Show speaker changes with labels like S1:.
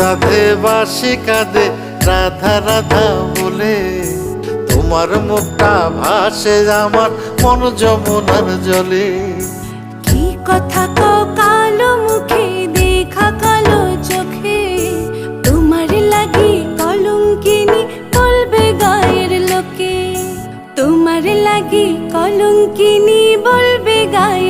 S1: রাধে বাসি কাঁদে রাধা রাধা বলে, তোমার মুখটা ভাসে আমার মন যমুনার জলে।
S2: কি কথা কও কালো মুখে দেখা কালো চোখে, তোমার লাগি কলঙ্কিনী বলবে গায়ের লোকে, তোমার লাগি কলঙ্কিনী বলবে গায়ের